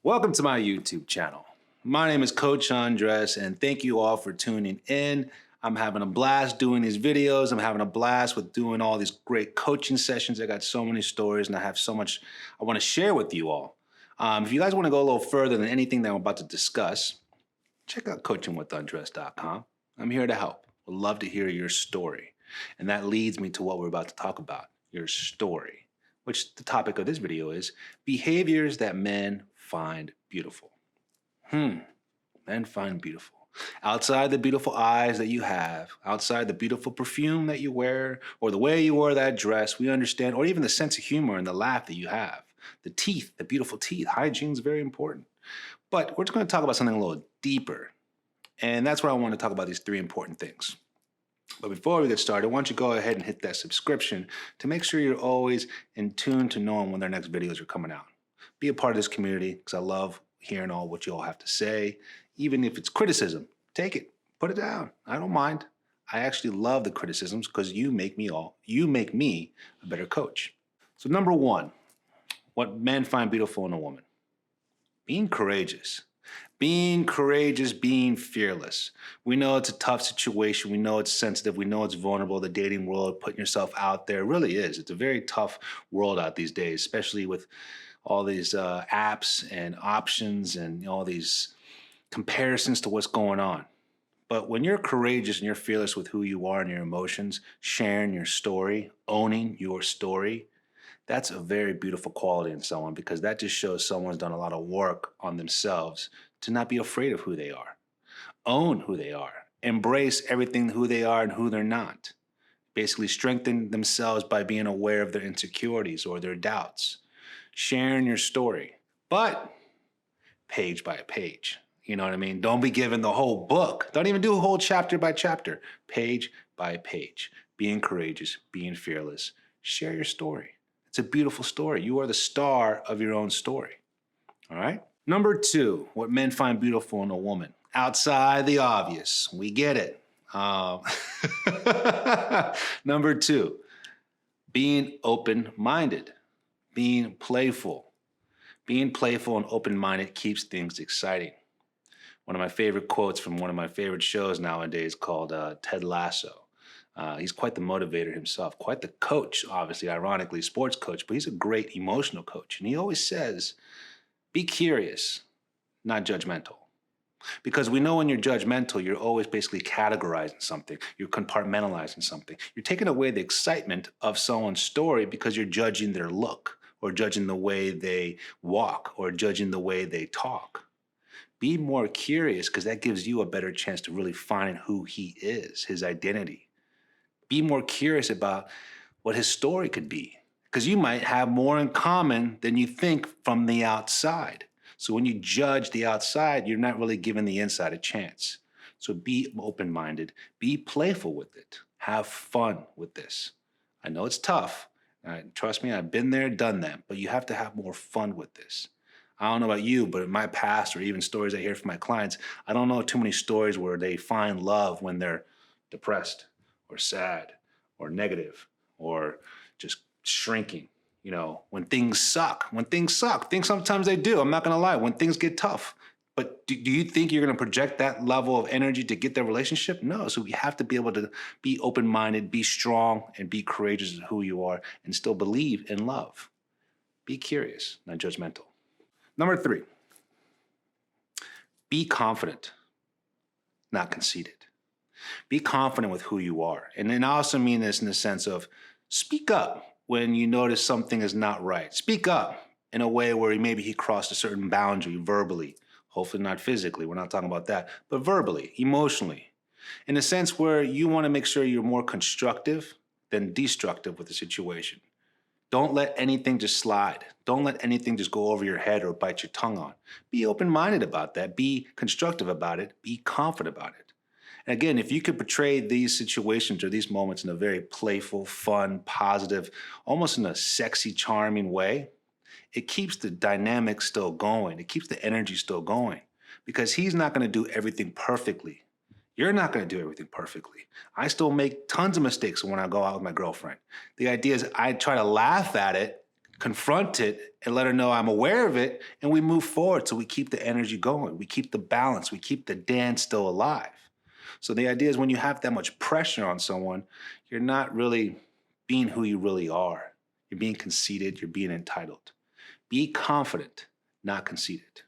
Welcome to my YouTube channel. My name is Coach Andres, and thank you all for tuning in. I'm having a blast doing these videos. I'm having a blast with doing all these great coaching sessions. I got so many stories, and I have so much I want to share with you all. If you guys want to go a little further than anything that I'm about to discuss, check out coachingwithundress.com. I'm here to help. Would love to hear your story. And that leads me to what we're about to talk about, your story, which the topic of this video is behaviors that men find beautiful. Men find beautiful. Outside the beautiful eyes that you have, outside the beautiful perfume that you wear, or the way you wear that dress, we understand, or even the sense of humor and the laugh that you have. The teeth, the beautiful teeth. Hygiene is very important. But we're just going to talk about something a little deeper. And that's where I want to talk about these three important things. But before we get started, why don't you go ahead and hit that subscription to make sure you're always in tune to knowing when their next videos are coming out. Be a part of this community because I love hearing all what you all have to say. Even if it's criticism, take it, put it down. I don't mind. I actually love the criticisms because you make me a better coach. So number one, what men find beautiful in a woman. Being courageous. Being courageous, being fearless. We know it's a tough situation. We know it's sensitive. We know it's vulnerable. The dating world, putting yourself out there really is. It's a very tough world out these days, especially with all these apps and options and all these comparisons to what's going on. But when you're courageous and you're fearless with who you are and your emotions, sharing your story, owning your story, that's a very beautiful quality in someone because that just shows someone's done a lot of work on themselves to not be afraid of who they are. Own who they are. Embrace everything who they are and who they're not. Basically strengthen themselves by being aware of their insecurities or their doubts. Sharing your story, but page by page. You know what I mean? Don't be given the whole book. Don't even do a whole chapter by chapter. Page by page. Being courageous, being fearless. Share your story. It's a beautiful story. You are the star of your own story. All right? Number two, what men find beautiful in a woman. Outside the obvious. We get it. Number two, being open-minded. Being playful. Being playful and open-minded keeps things exciting. One of my favorite quotes from one of my favorite shows nowadays called Ted Lasso. He's quite the motivator himself, quite the coach, obviously, ironically, sports coach, but he's a great emotional coach. And he always says, be curious, not judgmental. Because we know when you're judgmental, you're always basically categorizing something. You're compartmentalizing something. You're taking away the excitement of someone's story because you're judging their look or judging the way they walk or judging the way they talk. Be more curious because that gives you a better chance to really find who he is, his identity. Be more curious about what his story could be because you might have more in common than you think from the outside. So when you judge the outside, you're not really giving the inside a chance. So be open-minded, be playful with it, have fun with this. I know it's tough. Trust me, I've been there, done that, but you have to have more fun with this. I don't know about you, but in my past or even stories I hear from my clients, I don't know too many stories where they find love when they're depressed or sad or negative or just shrinking. You know, when things suck, things sometimes they do. I'm not going to lie, when things get tough. But do you think you're going to project that level of energy to get that relationship? No. So we have to be able to be open-minded, be strong, and be courageous in who you are and still believe in love. Be curious, not judgmental. Number three, be confident, not conceited. Be confident with who you are. And then I also mean this in the sense of speak up when you notice something is not right. Speak up in a way where maybe he crossed a certain boundary verbally, hopefully not physically, we're not talking about that, but verbally, emotionally, in a sense where you want to make sure you're more constructive than destructive with the situation. Don't let anything just slide. Don't let anything just go over your head or bite your tongue on. Be open-minded about that. Be constructive about it. Be confident about it. And again, if you could portray these situations or these moments in a very playful, fun, positive, almost in a sexy, charming way, it keeps the dynamic still going. It keeps the energy still going because he's not going to do everything perfectly. You're not going to do everything perfectly. I still make tons of mistakes when I go out with my girlfriend. The idea is I try to laugh at it confront it and let her know I'm aware of it, and we move forward so we keep the energy going. We keep the balance. We keep the dance still alive. So the idea is when you have that much pressure on someone, you're not really being who you really are. You're being conceited. You're being entitled. Be confident, not conceited.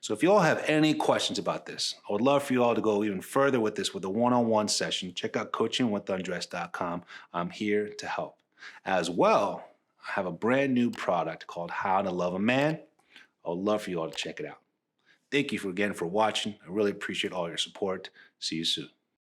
So if you all have any questions about this, I would love for you all to go even further with this with a one-on-one session. Check out coachingwithundress.com. I'm here to help. As well, I have a brand new product called How to Love a Man. I would love for you all to check it out. Thank you again for watching. I really appreciate all your support. See you soon.